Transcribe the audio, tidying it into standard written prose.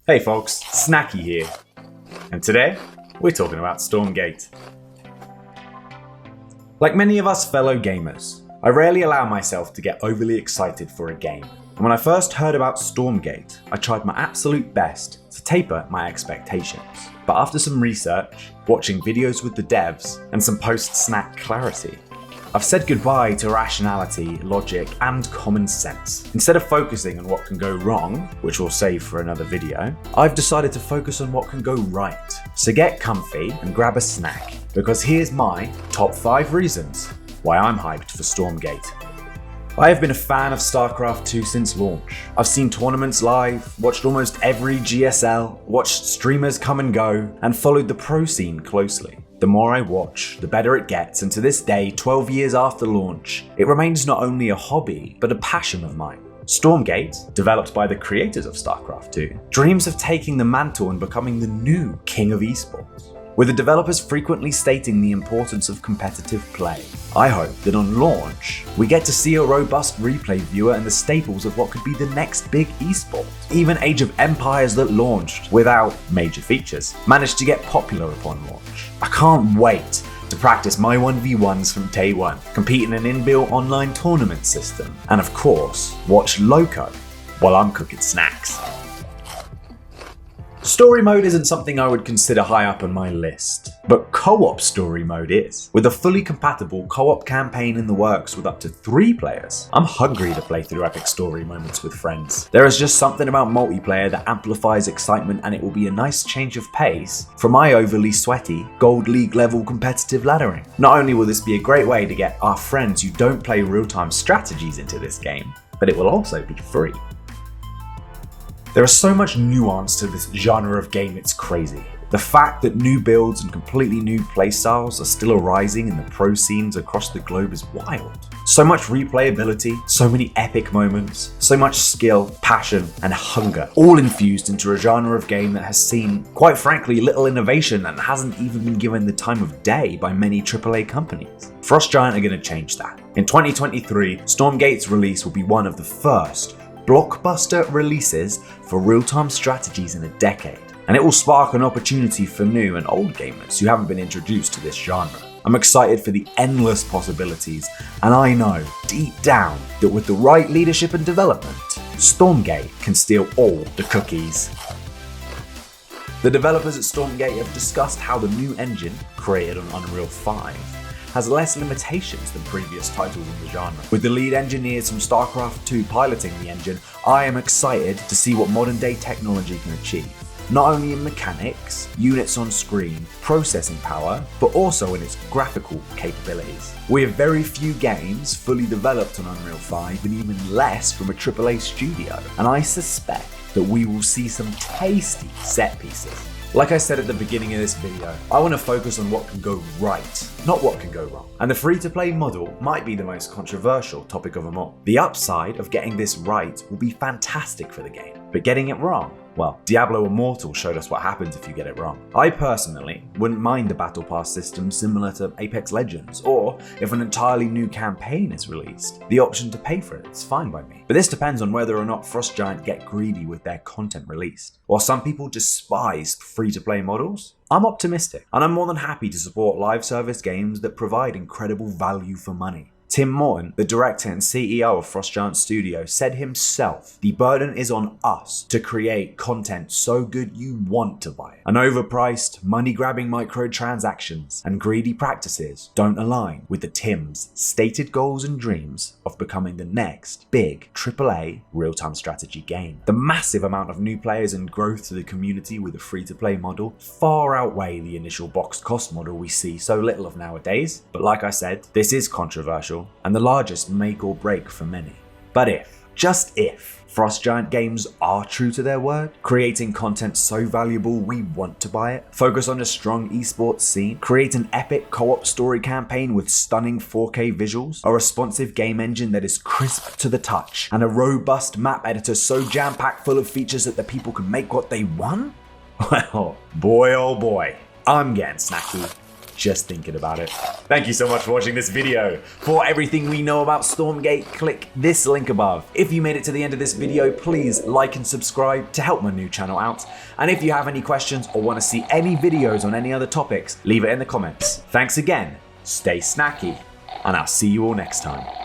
Hey folks, Snacky here, and today we're talking about Stormgate. Like many of us fellow gamers, I rarely allow myself to get overly excited for a game. And when I first heard about Stormgate, I tried my absolute best to taper my expectations. But after some research, watching videos with the devs, and some post-snack clarity, I've said goodbye to rationality, logic, and common sense. Instead of focusing on what can go wrong, which we'll save for another video, I've decided to focus on what can go right. So get comfy and grab a snack, because here's my top 5 reasons why I'm hyped for Stormgate. I have been a fan of StarCraft 2 since launch. I've seen tournaments live, watched almost every GSL, watched streamers come and go, and followed the pro scene closely. The more I watch, the better it gets, and to this day, 12 years after launch, it remains not only a hobby, but a passion of mine. Stormgate, developed by the creators of StarCraft 2, dreams of taking the mantle and becoming the new king of esports. With the developers frequently stating the importance of competitive play, I hope that on launch, we get to see a robust replay viewer and the staples of what could be the next big esport. Even Age of Empires that launched without major features managed to get popular upon launch. I can't wait to practice my 1v1s from day one, compete in an inbuilt online tournament system, and of course, watch Lowko while I'm cooking snacks. Story mode isn't something I would consider high up on my list, but co-op story mode is. With a fully compatible co-op campaign in the works with up to 3 players, I'm hungry to play through epic story moments with friends. There is just something about multiplayer that amplifies excitement, and it will be a nice change of pace from my overly sweaty Gold League level competitive laddering. Not only will this be a great way to get our friends who don't play real-time strategies into this game, but it will also be free. There is so much nuance to this genre of game, it's crazy. The fact that new builds and completely new playstyles are still arising in the pro scenes across the globe is wild. So much replayability, so many epic moments, so much skill, passion, and hunger, all infused into a genre of game that has seen, quite frankly, little innovation and hasn't even been given the time of day by many AAA companies. Frost Giant are going to change that. In 2023, Stormgate's release will be one of the first blockbuster releases for real-time strategies in a decade, and it will spark an opportunity for new and old gamers who haven't been introduced to this genre. I'm excited for the endless possibilities, and I know deep down that with the right leadership and development, Stormgate can steal all the cookies. The developers at Stormgate have discussed how the new engine, created on Unreal 5, has less limitations than previous titles in the genre. With the lead engineers from StarCraft 2 piloting the engine, I am excited to see what modern day technology can achieve. Not only in mechanics, units on screen, processing power, but also in its graphical capabilities. We have very few games fully developed on Unreal 5 and even less from a AAA studio, and I suspect that we will see some tasty set pieces. Like I said at the beginning of this video, I want to focus on what can go right, not what can go wrong. And the free-to-play model might be the most controversial topic of them all. The upside of getting this right will be fantastic for the game, but getting it wrong, well, Diablo Immortal showed us what happens if you get it wrong. I personally wouldn't mind a battle pass system similar to Apex Legends, or if an entirely new campaign is released, the option to pay for it is fine by me. But this depends on whether or not Frost Giant get greedy with their content released. While some people despise free-to-play models, I'm optimistic, and I'm more than happy to support live service games that provide incredible value for money. Tim Morton, the director and CEO of Frost Giant Studio, said himself, "The burden is on us to create content so good you want to buy it. And overpriced, money-grabbing microtransactions and greedy practices don't align with the Tim's stated goals and dreams of becoming the next big AAA real-time strategy game." The massive amount of new players and growth to the community with a free-to-play model far outweigh the initial boxed cost model we see so little of nowadays. But like I said, this is controversial, and the largest make or break for many. But if, just if, Frost Giant games are true to their word, creating content so valuable we want to buy it, focus on a strong esports scene, create an epic co-op story campaign with stunning 4K visuals, a responsive game engine that is crisp to the touch, and a robust map editor so jam-packed full of features that the people can make what they want? Well, boy oh boy, I'm getting snacky. just thinking about it. Thank you so much for watching this video. For everything we know about Stormgate, click this link above. If you made it to the end of this video, please like and subscribe to help my new channel out. And if you have any questions or want to see any videos on any other topics, leave it in the comments. Thanks again, stay snacky, and I'll see you all next time.